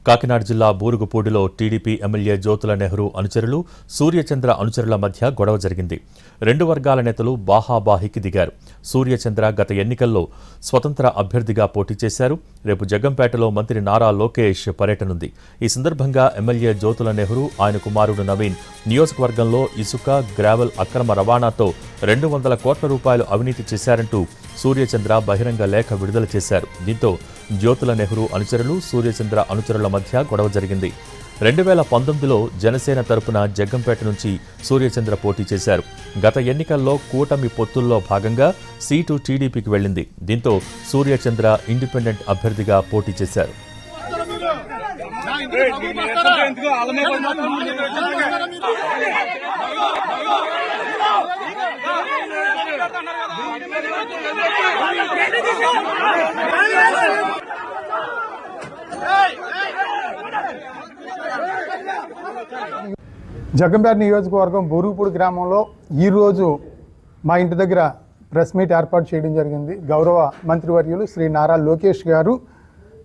కాకినాడ జిల్లా బూరుగుపూడిలో TDP MLA Jyothula Nehru అనుచరులు, సూర్యచంద్ర అనుచరుల మధ్య గొడవ జరిగింది. రెండు వర్గాల నేతలు బాహాబాహికి దిగారు. సూర్యచంద్ర గత ఎన్నికల్లో స్వతంత్ర అభ్యర్థిగా పోటీ చేశారు. రేపు జగ్గంపేటలో మంత్రి నారా లోకేష్ పర్యటనుంది. ఈ సందర్భంగా ఎమ్మెల్యే జ్యోతుల నెహ్రూ, ఆయన కుమారుడు నవీన్ నియోజకవర్గంలో ఇసుక, గ్రావెల్ అక్రమ రవాణాతో 200 కోట్ల రూపాయలు అవినీతి చేశారంటూ సూర్యచంద్ర బహిరంగ లేఖ విడుదల చేశారు. దీంతో జ్యోతుల నెహ్రూ అనుచరులు, సూర్యచంద్ర అనుచరుల మధ్య గొడవ జరిగింది. 2019లో జనసేన తరపున జగ్గంపేట నుంచి సూర్యచంద్ర పోటీ చేశారు. గత ఎన్నికల్లో కూటమి పొత్తుల్లో భాగంగా సీటు టీడీపీకి వెళ్లింది. దీంతో సూర్యచంద్ర ఇండిపెండెంట్ అభ్యర్థిగా పోటీ చేశారు. జగ్గంపేట నియోజకవర్గం బూరుగుపూడి గ్రామంలో ఈరోజు మా ఇంటి దగ్గర ప్రెస్ మీట్ ఏర్పాటు చేయడం జరిగింది. గౌరవ మంత్రివర్యులు శ్రీ నారా లోకేష్ గారు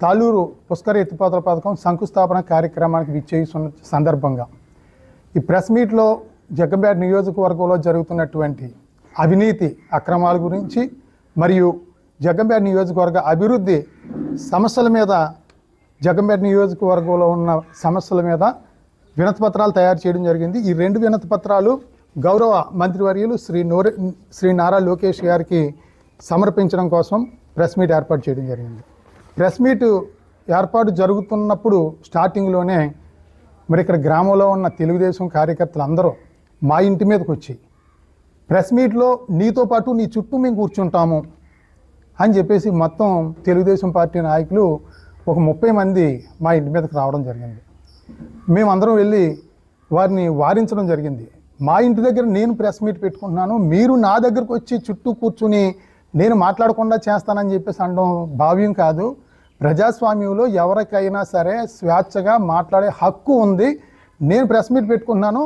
తాలూరు పుష్కర ఎత్తిపోతల పథకం శంకుస్థాపన కార్యక్రమానికి విచ్చేస్తున్న సందర్భంగా ఈ ప్రెస్ మీట్లో జగ్గంపేట నియోజకవర్గంలో జరుగుతున్నటువంటి అవినీతి అక్రమాల గురించి మరియు జగ్గంపేట నియోజకవర్గ అభివృద్ధి సమస్యల మీద, జగ్గంపేట నియోజకవర్గంలో ఉన్న సమస్యల మీద వినతిపత్రాలు తయారు చేయడం జరిగింది. ఈ 2 వినతిపత్రాలు గౌరవ మంత్రివర్యులు శ్రీ నారా లోకేష్ గారికి సమర్పించడం కోసం ప్రెస్ మీట్ ఏర్పాటు చేయడం జరిగింది. ప్రెస్ మీట్ ఏర్పాటు జరుగుతున్నప్పుడు స్టార్టింగ్లోనే మరి ఇక్కడ గ్రామంలో ఉన్న తెలుగుదేశం కార్యకర్తలు అందరూ మా ఇంటి మీదకి వచ్చి ప్రెస్ మీట్లో నీతో పాటు నీ చుట్టూ మేము కూర్చుంటాము అని చెప్పేసి మొత్తం తెలుగుదేశం పార్టీ నాయకులు ఒక 30 మంది మా ఇంటి మీదకి రావడం జరిగింది. మేమందరం వెళ్ళి వారిని వారించడం జరిగింది. మా ఇంటి దగ్గర నేను ప్రెస్ మీట్ పెట్టుకుంటున్నాను, మీరు నా దగ్గరకు వచ్చి చుట్టూ కూర్చుని నేను మాట్లాడకుండా చేస్తానని చెప్పేసి అనడం భావ్యం కాదు. ప్రజాస్వామ్యంలో ఎవరికైనా సరే స్వేచ్ఛగా మాట్లాడే హక్కు ఉంది. నేను ప్రెస్ మీట్ పెట్టుకుంటున్నాను.